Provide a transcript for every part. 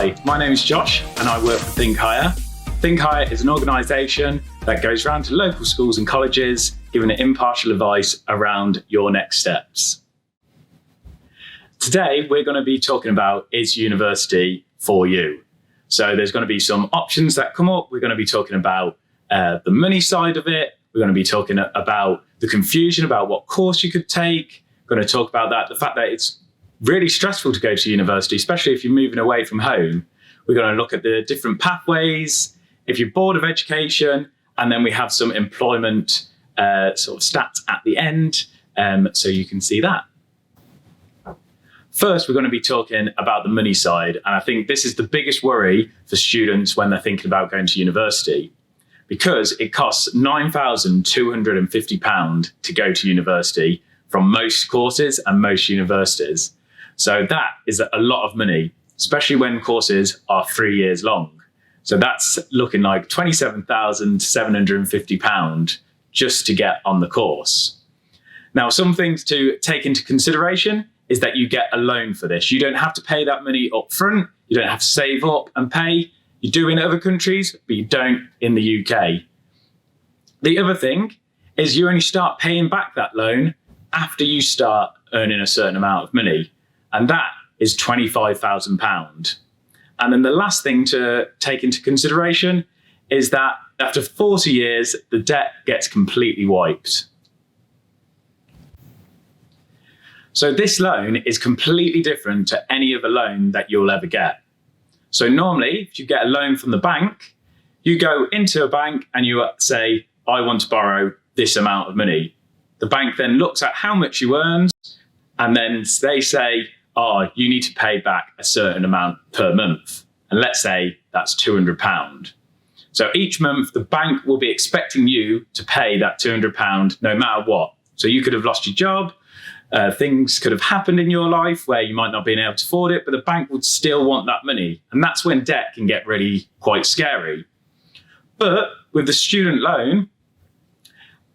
Hi, my name is Josh and I work for ThinkHigher. ThinkHigher is an organisation that goes around to local schools and colleges giving impartial advice around your next steps. Today we're going to be talking about, is university for you? So there's going to be some options that come up. We're going to be talking about the money side of it. We're going to be talking about the confusion about what course you could take. We're going to talk about that, the fact that it's really stressful to go to university, especially if you're moving away from home. We're going to look at the different pathways, if you're bored of education, and then we have some employment sort of stats at the end, so you can see that. First, we're going to be talking about the money side, and I think this is the biggest worry for students when they're thinking about going to university, because it costs £9,250 to go to university from most courses and most universities. So that is a lot of money, especially when courses are 3 years long. So that's looking like £27,750 just to get on the course. Now, some things to take into consideration is that you get a loan for this. You don't have to pay that money up front. You don't have to save up and pay. You do in other countries, but you don't in the UK. The other thing is you only start paying back that loan after you start earning a certain amount of money, and that is £25,000. And then the last thing to take into consideration is that after 40 years, the debt gets completely wiped. So this loan is completely different to any other loan that you'll ever get. So normally, if you get a loan from the bank, you go into a bank and you say, I want to borrow this amount of money. The bank then looks at how much you earn, and then they say, oh, you need to pay back a certain amount per month. And let's say that's £200. So each month, the bank will be expecting you to pay that £200 no matter what. So you could have lost your job. Things could have happened in your life where you might not be able to afford it, but the bank would still want that money. And that's when debt can get really quite scary. But with the student loan,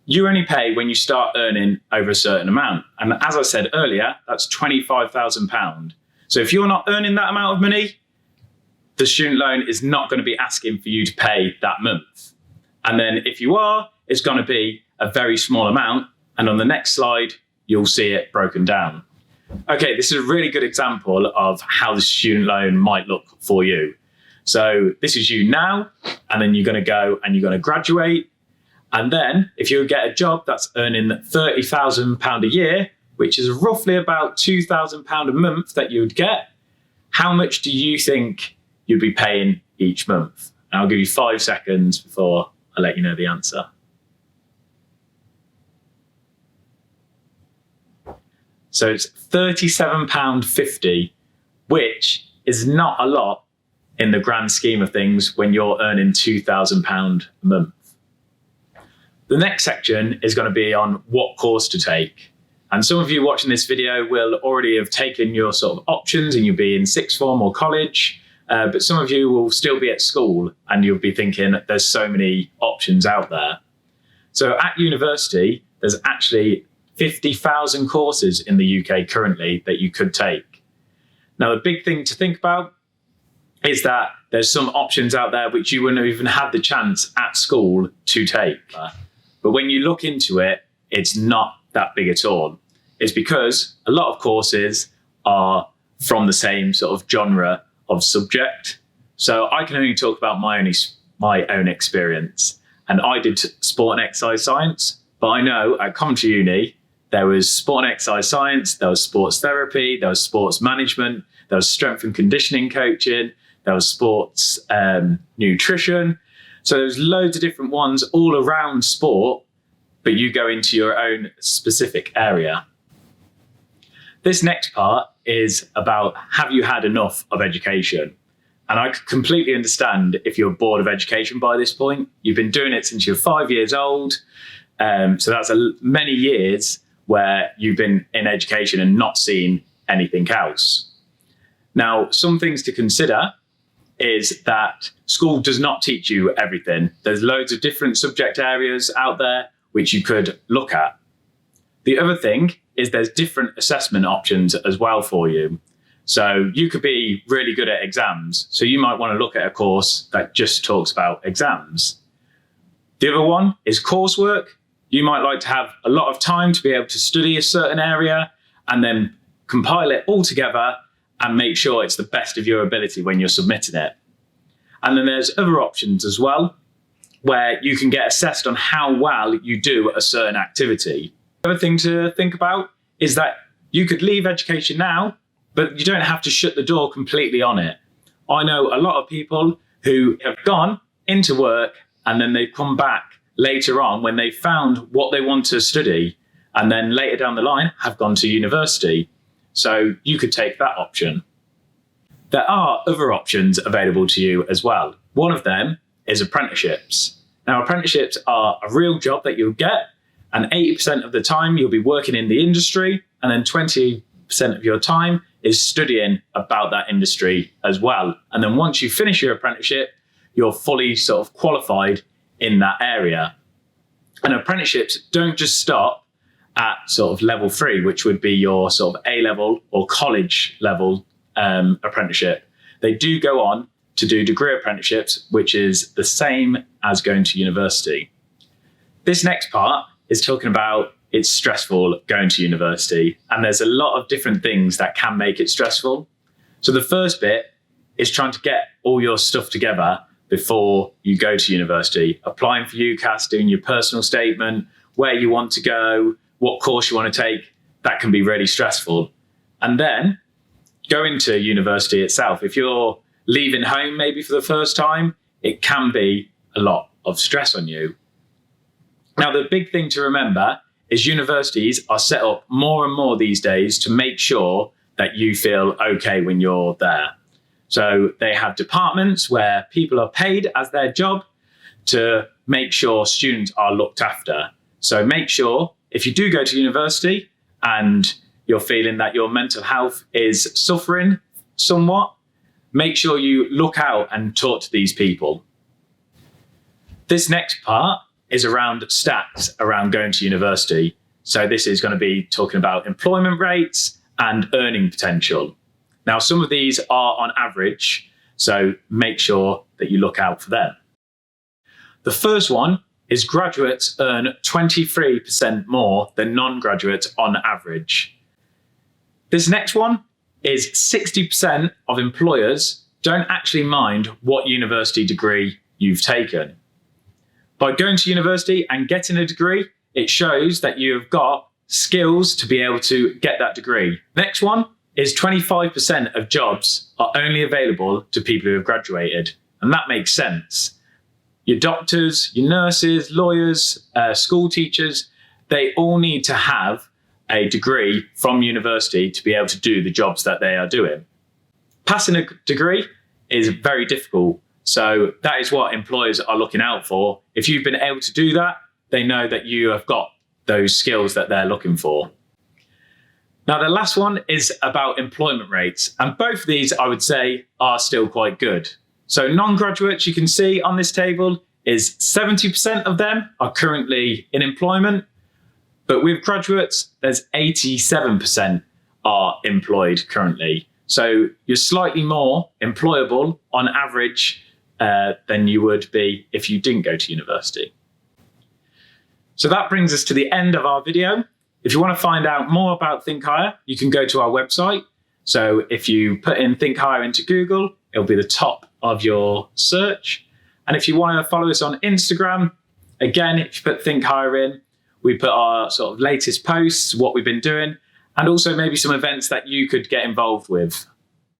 you only pay when you start earning over a certain amount. And as I said earlier, that's £25,000. So if you're not earning that amount of money, the student loan is not going to be asking for you to pay that month. And then if you are, it's going to be a very small amount. And on the next slide, you'll see it broken down. Okay, this is a really good example of how the student loan might look for you. So this is you now, and then you're going to go and you're going to graduate. And then if you get a job that's earning £30,000 a year, which is roughly about £2,000 a month that you would get, how much do you think you'd be paying each month? And I'll give you 5 seconds before I let you know the answer. So it's £37.50, which is not a lot in the grand scheme of things when you're earning £2,000 a month. The next section is going to be on what course to take. And some of you watching this video will already have taken your sort of options and you'll be in sixth form or college, but some of you will still be at school and you'll be thinking there's so many options out there. So at university, there's actually 50,000 courses in the UK currently that you could take. Now, the big thing to think about is that there's some options out there which you wouldn't have even had the chance at school to take. But when you look into it, it's not that big at all. It's because a lot of courses are from the same sort of genre of subject. So I can only talk about my own experience. And I did sport and exercise science, but I know at Coventry Uni, there was sport and exercise science, there was sports therapy, there was sports management, there was strength and conditioning coaching, there was sports nutrition. So there's loads of different ones all around sport, but you go into your own specific area. This next part is about, have you had enough of education? And I completely understand if you're bored of education by this point. You've been doing it since you're 5 years old. So that's many years where you've been in education and not seen anything else. Now, some things to consider is that school does not teach you everything. There's loads of different subject areas out there which you could look at. The other thing is there's different assessment options as well for you. So you could be really good at exams. So you might want to look at a course that just talks about exams. The other one is coursework. You might like to have a lot of time to be able to study a certain area and then compile it all together and make sure it's the best of your ability when you're submitting it. And then there's other options as well, where you can get assessed on how well you do at a certain activity. The other thing to think about is that you could leave education now, but you don't have to shut the door completely on it. I know a lot of people who have gone into work and then they've come back later on when they found what they want to study, and then later down the line have gone to university. So you could take that option. There are other options available to you as well. One of them is apprenticeships. Now, apprenticeships are a real job that you'll get, and 80% of the time you'll be working in the industry, and then 20% of your time is studying about that industry as well. And then once you finish your apprenticeship, you're fully sort of qualified in that area. And apprenticeships don't just stop at sort of level 3, which would be your sort of A-level or college level apprenticeship. They do go on to do degree apprenticeships, which is the same as going to university. This next part is talking about it's stressful going to university, and there's a lot of different things that can make it stressful. So the first bit is trying to get all your stuff together before you go to university, applying for UCAS, doing your personal statement, where you want to go, what course you want to take. That can be really stressful. And then going to university itself, if you're leaving home maybe for the first time, it can be a lot of stress on you. Now, the big thing to remember is universities are set up more and more these days to make sure that you feel okay when you're there. So they have departments where people are paid as their job to make sure students are looked after. So make sure if you do go to university and you're feeling that your mental health is suffering somewhat, make sure you look out and talk to these people. This next part is around stats around going to university. So this is going to be talking about employment rates and earning potential. Now, some of these are on average, so make sure that you look out for them. The first one is graduates earn 23% more than non-graduates on average. This next one is 60% of employers don't actually mind what university degree you've taken. By going to university and getting a degree, it shows that you have got skills to be able to get that degree. Next one is 25% of jobs are only available to people who have graduated. And that makes sense. Your doctors, your nurses, lawyers, school teachers, they all need to have a degree from university to be able to do the jobs that they are doing. Passing a degree is very difficult. So that is what employers are looking out for. If you've been able to do that, they know that you have got those skills that they're looking for. Now, the last one is about employment rates. And both of these, I would say, are still quite good. So non-graduates, you can see on this table, is 70% of them are currently in employment. But with graduates, there's 87% are employed currently. So you're slightly more employable on average than you would be if you didn't go to university. So that brings us to the end of our video. If you want to find out more about ThinkHigher, you can go to our website. So if you put in ThinkHigher into Google, it'll be the top of your search. And if you want to follow us on Instagram, again, if you put ThinkHigher in, we put our sort of latest posts, what we've been doing, and also maybe some events that you could get involved with.